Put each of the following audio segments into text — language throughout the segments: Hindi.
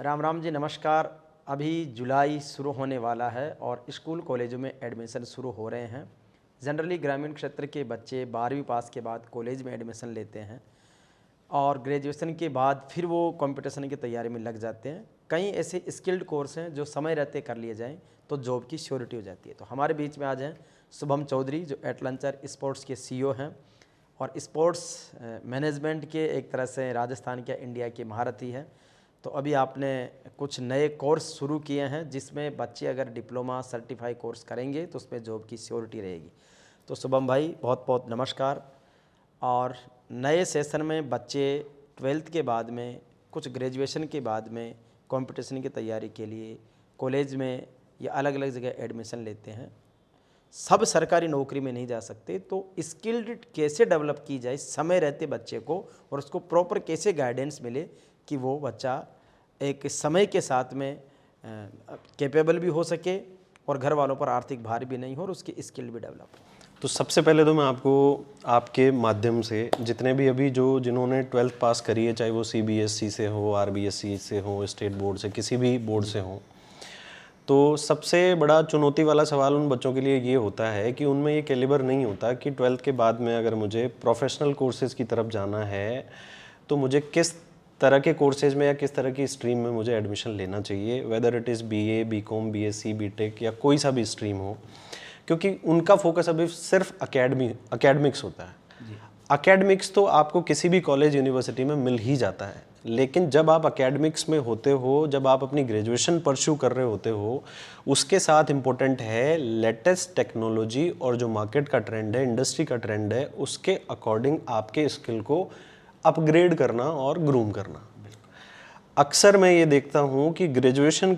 राम राम जी, नमस्कार। अभी जुलाई शुरू होने वाला है और स्कूल कॉलेजों में एडमिशन शुरू हो रहे हैं। जनरली ग्रामीण क्षेत्र के बच्चे 12वीं पास के बाद कॉलेज में एडमिशन लेते हैं और ग्रेजुएशन के बाद फिर वो कंपटीशन की तैयारी में लग जाते हैं। कई ऐसे स्किल्ड कोर्स हैं जो समय रहते कर लिए जाएं तो जॉब की श्योरिटी हो जाती है। तो हमारे बीच में आज हैं शुभम चौधरी, जो एटलंचर स्पोर्ट्स के सीईओ हैं और स्पोर्ट्स मैनेजमेंट के एक तरह से राजस्थान के इंडिया के महारथी हैं। तो अभी आपने कुछ नए कोर्स शुरू किए हैं जिसमें बच्चे अगर डिप्लोमा सर्टिफाई कोर्स करेंगे तो उसमें जॉब की श्योरिटी रहेगी। तो शुभम भाई, बहुत बहुत नमस्कार। और नए सेशन में बच्चे 12th के बाद में, कुछ ग्रेजुएशन के बाद में कंपटीशन की तैयारी के लिए कॉलेज में या अलग अलग जगह एडमिशन लेते हैं। सब सरकारी नौकरी में नहीं जा सकते, तो स्किल्ड कैसे डेवलप की जाए समय रहते बच्चे को, और उसको प्रॉपर कैसे गाइडेंस मिले कि वो बच्चा एक समय के साथ में कैपेबल भी हो सके और घर वालों पर आर्थिक भार भी नहीं हो और उसकी स्किल भी डेवलप हो। तो सबसे पहले तो मैं आपको आपके माध्यम से जितने भी अभी जिन्होंने 12th पास करी है, चाहे वो सीबीएसई से हो, आरबीएसई से हो, स्टेट बोर्ड से, किसी भी बोर्ड से हो, तो सबसे बड़ा चुनौती वाला सवाल उन बच्चों के लिए ये होता है कि उनमें ये कैलिबर नहीं होता कि 12th के बाद में अगर मुझे प्रोफेशनल कोर्सेज़ की तरफ जाना है तो मुझे किस तरह के कोर्सेज में या किस तरह की स्ट्रीम में मुझे एडमिशन लेना चाहिए, whether it is BA, BCom, BSc, BTech या कोई सा भी स्ट्रीम हो, क्योंकि उनका फोकस अभी सिर्फ एकेडमिक्स होता है। एकेडमिक्स तो आपको किसी भी कॉलेज यूनिवर्सिटी में मिल ही जाता है, लेकिन जब आप एकेडमिक्स में होते हो, जब आप अपनी ग्रेजुएशन परस्यू कर रहे होते हो, उसके साथ इम्पोर्टेंट है लेटेस्ट टेक्नोलॉजी और जो मार्केट का ट्रेंड है, इंडस्ट्री का ट्रेंड है, उसके अकॉर्डिंग आपके स्किल को अपग्रेड करना और ग्रूम करना। अक्सर मैं ये देखता हूँ कि ग्रेजुएशन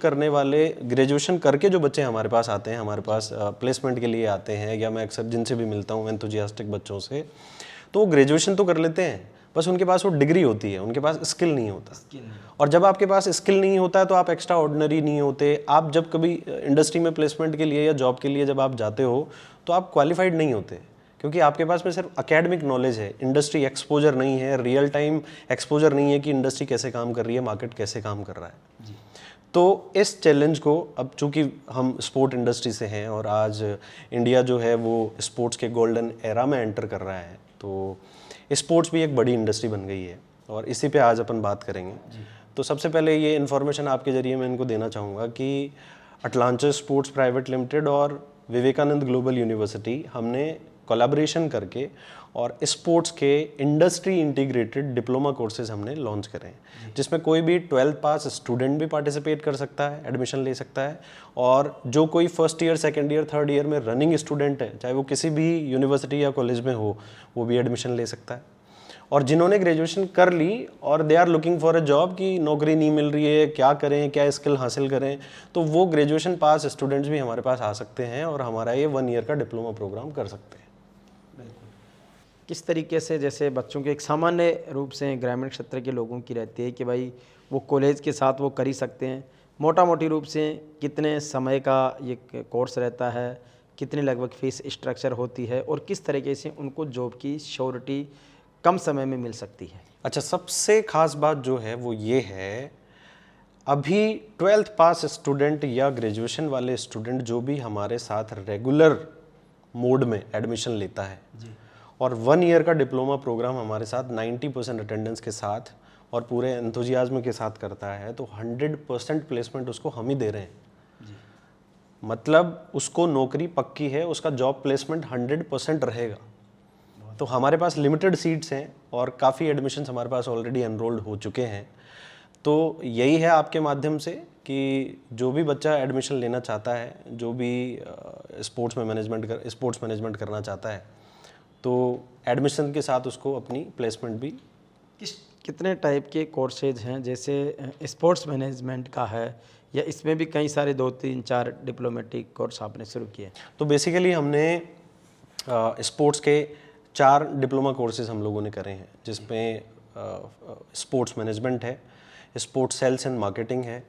करके जो बच्चे हमारे पास आते हैं, हमारे पास प्लेसमेंट के लिए आते हैं, या मैं अक्सर जिनसे भी मिलता हूँ एंथुजियास्टिक बच्चों से, तो वो ग्रेजुएशन तो कर लेते हैं, बस उनके पास वो डिग्री होती है, उनके पास स्किल नहीं होता। और जब आपके पास स्किल नहीं होता है तो आप एक्स्ट्रा ऑर्डिनरी नहीं होते। आप जब कभी इंडस्ट्री में प्लेसमेंट के लिए या जॉब के लिए जब आप जाते हो तो आप क्वालिफाइड नहीं होते, क्योंकि आपके पास में सिर्फ एकेडमिक नॉलेज है, इंडस्ट्री एक्सपोजर नहीं है, रियल टाइम एक्सपोजर नहीं है कि इंडस्ट्री कैसे काम कर रही है, मार्केट कैसे काम कर रहा है। तो इस चैलेंज को, अब चूंकि हम स्पोर्ट इंडस्ट्री से हैं और आज इंडिया जो है वो स्पोर्ट्स के गोल्डन एरा में एंटर कर रहा है, तो स्पोर्ट्स भी एक बड़ी इंडस्ट्री बन गई है और इसी पे आज अपन बात करेंगे। तो सबसे पहले ये इन्फॉर्मेशन आपके जरिए मैं इनको देना चाहूँगा कि एटलांटिस स्पोर्ट्स प्राइवेट लिमिटेड और विवेकानंद ग्लोबल यूनिवर्सिटी हमने कोलैबोरेशन करके और स्पोर्ट्स के इंडस्ट्री इंटीग्रेटेड डिप्लोमा कोर्सेज हमने लॉन्च करे हैं, जिसमें कोई भी 12th पास स्टूडेंट भी पार्टिसिपेट कर सकता है, एडमिशन ले सकता है, और जो कोई first year, second year, third year में रनिंग स्टूडेंट है, चाहे वो किसी भी यूनिवर्सिटी या कॉलेज में हो, वो भी एडमिशन ले सकता है। और जिन्होंने ग्रेजुएशन कर ली और they are looking for a job, कि नौकरी नहीं मिल रही है, क्या करें, क्या स्किल हासिल करें, तो वो ग्रेजुएशन पास स्टूडेंट्स भी हमारे पास आ सकते हैं और हमारा ये 1 ईयर का डिप्लोमा प्रोग्राम कर सकते हैं। किस तरीके से, जैसे बच्चों के एक सामान्य रूप से ग्रामीण क्षेत्र के लोगों की रहती है कि भाई वो कॉलेज के साथ वो कर ही सकते हैं, मोटा मोटी रूप से कितने समय का ये कोर्स रहता है, कितनी लगभग फीस स्ट्रक्चर होती है और किस तरीके से उनको जॉब की श्योरिटी कम समय में मिल सकती है? अच्छा, सबसे खास बात जो है वो ये है, अभी 12th पास स्टूडेंट या ग्रेजुएशन वाले स्टूडेंट जो भी हमारे साथ रेगुलर मोड में एडमिशन लेता है और 1 ईयर का डिप्लोमा प्रोग्राम हमारे साथ 90% अटेंडेंस के साथ और पूरे एंथुजियाज्म के साथ करता है, तो 100% प्लेसमेंट उसको हम ही दे रहे हैं। मतलब उसको नौकरी पक्की है, उसका जॉब प्लेसमेंट 100% रहेगा। तो हमारे पास लिमिटेड सीट्स हैं और काफ़ी एडमिशन्स हमारे पास ऑलरेडी एनरोल्ड हो चुके हैं। तो यही है आपके माध्यम से कि जो भी बच्चा एडमिशन लेना चाहता है, जो भी स्पोर्ट्स मैनेजमेंट करना चाहता है, तो एडमिशन के साथ उसको अपनी प्लेसमेंट भी। कितने टाइप के कोर्सेज हैं, जैसे स्पोर्ट्स मैनेजमेंट का है या इसमें भी कई सारे 2, 3, 4 डिप्लोमेटिक कोर्स आपने शुरू किए? तो बेसिकली हमने स्पोर्ट्स के 4 डिप्लोमा कोर्सेज हम लोगों ने करे हैं, जिसमें स्पोर्ट्स मैनेजमेंट है, स्पोर्ट्स सेल्स एंड मार्केटिंग है,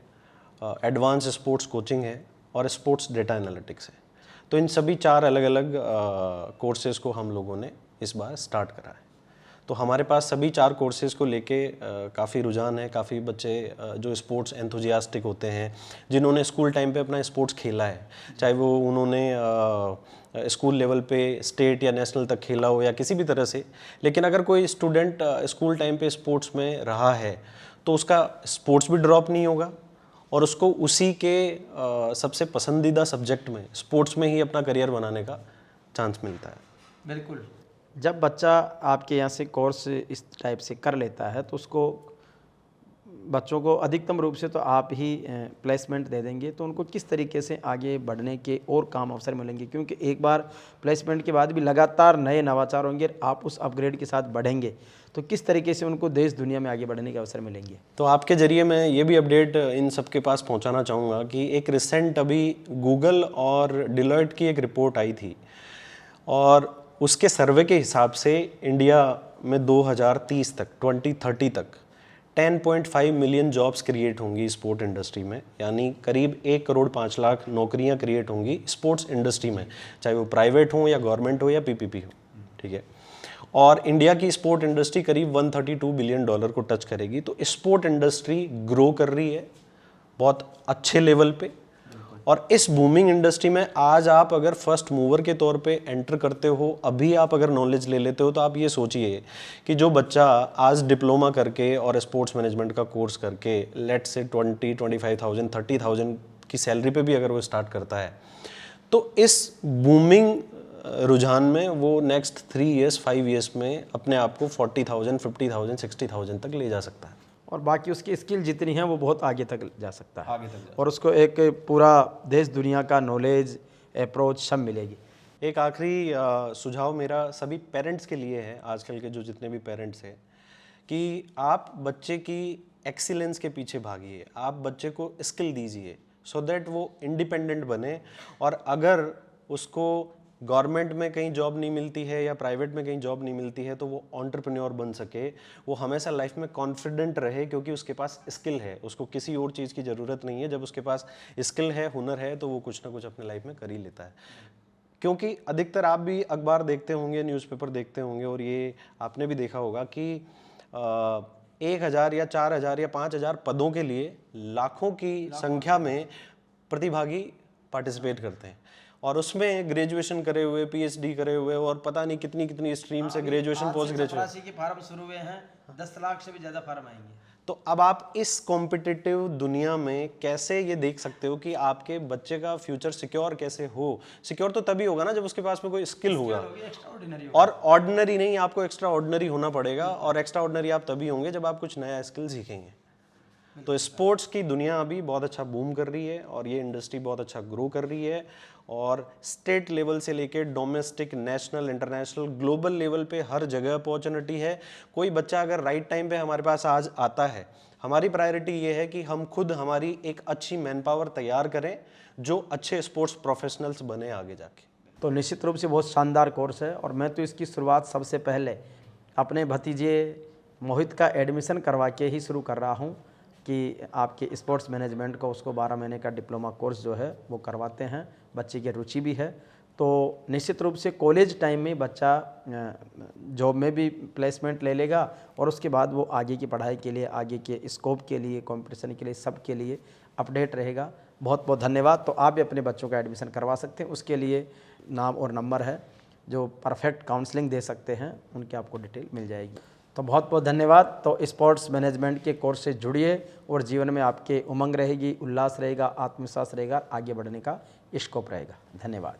एडवांस स्पोर्ट्स कोचिंग है और स्पोर्ट्स डेटा एनालिटिक्स है। तो इन सभी 4 अलग अलग कोर्सेज़ को हम लोगों ने इस बार स्टार्ट करा है। तो हमारे पास सभी 4 कोर्सेज़ को लेके काफ़ी रुझान है। काफ़ी बच्चे जो स्पोर्ट्स एंथुजियास्टिक होते हैं, जिन्होंने स्कूल टाइम पे अपना स्पोर्ट्स खेला है, चाहे वो उन्होंने स्कूल लेवल पे स्टेट या नेशनल तक खेला हो या किसी भी तरह से, लेकिन अगर कोई स्टूडेंट स्कूल टाइम पे स्पोर्ट्स में रहा है तो उसका स्पोर्ट्स भी ड्रॉप नहीं होगा और उसको उसी के सबसे पसंदीदा सब्जेक्ट में, स्पोर्ट्स में ही अपना करियर बनाने का चांस मिलता है। बिल्कुल। जब बच्चा आपके यहाँ से कोर्स इस टाइप से कर लेता है तो उसको, बच्चों को अधिकतम रूप से तो आप ही प्लेसमेंट दे देंगे, तो उनको किस तरीके से आगे बढ़ने के और काम अवसर मिलेंगे? क्योंकि एक बार प्लेसमेंट के बाद भी लगातार नए नवाचार होंगे, आप उस अपग्रेड के साथ बढ़ेंगे, तो किस तरीके से उनको देश दुनिया में आगे बढ़ने के अवसर मिलेंगे? तो आपके ज़रिए मैं ये भी अपडेट इन सब के पास पहुंचाना चाहूँगा कि एक रिसेंट अभी गूगल और डिलॉयट की एक रिपोर्ट आई थी और उसके सर्वे के हिसाब से इंडिया में 2030 तक 2030 तक 10.5 मिलियन जॉब्स क्रिएट होंगी स्पोर्ट इंडस्ट्री में, यानी करीब 1 करोड़ 5 लाख नौकरियां क्रिएट होंगी स्पोर्ट्स इंडस्ट्री में, चाहे वो प्राइवेट हो या गवर्नमेंट हो या पीपीपी हो, ठीक है। और इंडिया की स्पोर्ट इंडस्ट्री करीब $132 बिलियन को टच करेगी। तो स्पोर्ट इंडस्ट्री ग्रो कर रही है बहुत अच्छे लेवल पे, और इस बूमिंग इंडस्ट्री में आज आप अगर फर्स्ट मूवर के तौर पे एंटर करते हो, अभी आप अगर नॉलेज ले लेते हो, तो आप ये सोचिए कि जो बच्चा आज डिप्लोमा करके और स्पोर्ट्स मैनेजमेंट का कोर्स करके लेट्स से 20-25,000 30,000 की सैलरी पे भी अगर वो स्टार्ट करता है, तो इस बूमिंग रुझान में वो नेक्स्ट 3 इयर्स 5 इयर्स में अपने आप को 40,000 50,000 60,000 तक ले जा सकता है। और बाकी उसकी स्किल जितनी है वो बहुत आगे तक जा सकता है, आगे तक और उसको एक पूरा देश दुनिया का नॉलेज, अप्रोच सब मिलेगी। एक आखिरी सुझाव मेरा सभी पेरेंट्स के लिए है, आजकल के जो जितने भी पेरेंट्स हैं, कि आप बच्चे की एक्सीलेंस के पीछे भागिए, आप बच्चे को स्किल दीजिए सो दैट वो इंडिपेंडेंट बने, और अगर उसको गवर्नमेंट में कहीं जॉब नहीं मिलती है या प्राइवेट में कहीं जॉब नहीं मिलती है तो वो एंटरप्रेन्योर बन सके, वो हमेशा लाइफ में कॉन्फिडेंट रहे, क्योंकि उसके पास स्किल है, उसको किसी और चीज़ की ज़रूरत नहीं है। जब उसके पास स्किल है, हुनर है, तो वो कुछ ना कुछ अपने लाइफ में कर ही लेता है। क्योंकि अधिकतर आप भी अखबार देखते होंगे, न्यूज़पेपर देखते होंगे, और ये आपने भी देखा होगा कि 1,000 या 4,000 या 5,000 पदों के लिए लाखों की संख्या में प्रतिभागी पार्टिसिपेट करते हैं, और उसमें ग्रेजुएशन करे हुए, पीएचडी करे हुए, और पता नहीं कितनी कितनी स्ट्रीम से ग्रेजुएशन, पोस्ट ग्रेजुएशन के फार्म शुरू हुए हैं, 10 लाख से भी ज़्यादा फार्म आएंगे। तो अब आप इस कॉम्पिटिटिव दुनिया में कैसे ये देख सकते हो कि आपके बच्चे का फ्यूचर सिक्योर कैसे हो? सिक्योर तो तभी होगा ना जब उसके पास में कोई स्किल होगा, और ऑर्डिनरी नहीं, आपको एक्स्ट्रा ऑर्डिनरी होना पड़ेगा, और एक्स्ट्रा ऑर्डिनरी आप तभी होंगे जब आप कुछ नया स्किल सीखेंगे। तो स्पोर्ट्स की दुनिया अभी बहुत अच्छा बूम कर रही है, और ये इंडस्ट्री बहुत अच्छा ग्रो कर रही है, और स्टेट लेवल से लेके domestic, national, international, global level पे हर जगह अपॉर्चुनिटी है। कोई बच्चा अगर राइट टाइम पे हमारे पास आज आता है, हमारी प्रायोरिटी ये है कि हम खुद हमारी एक अच्छी मैन पावर तैयार करें जो अच्छे स्पोर्ट्स प्रोफेशनल्स बने आगे जाके। तो निश्चित रूप से बहुत शानदार कोर्स है, और मैं तो इसकी शुरुआत सबसे पहले अपने भतीजे मोहित का एडमिशन करवा के ही शुरू कर रहा हूँ कि आपके स्पोर्ट्स मैनेजमेंट का उसको 12 महीने का डिप्लोमा कोर्स जो है वो करवाते हैं। बच्चे की रुचि भी है, तो निश्चित रूप से कॉलेज टाइम में बच्चा जॉब में भी प्लेसमेंट ले लेगा, और उसके बाद वो आगे की पढ़ाई के लिए, आगे के स्कोप के लिए, कंपटीशन के लिए, सब के लिए अपडेट रहेगा। बहुत बहुत धन्यवाद। तो आप भी अपने बच्चों का एडमिशन करवा सकते हैं, उसके लिए नाम और नंबर है, जो परफेक्ट काउंसलिंग दे सकते हैं, उनकी आपको डिटेल मिल जाएगी। तो बहुत बहुत धन्यवाद। तो स्पोर्ट्स मैनेजमेंट के कोर्स से जुड़िए, और जीवन में आपके उमंग रहेगी, उल्लास रहेगा, आत्मविश्वास रहेगा, आगे बढ़ने का स्कोप रहेगा। धन्यवाद।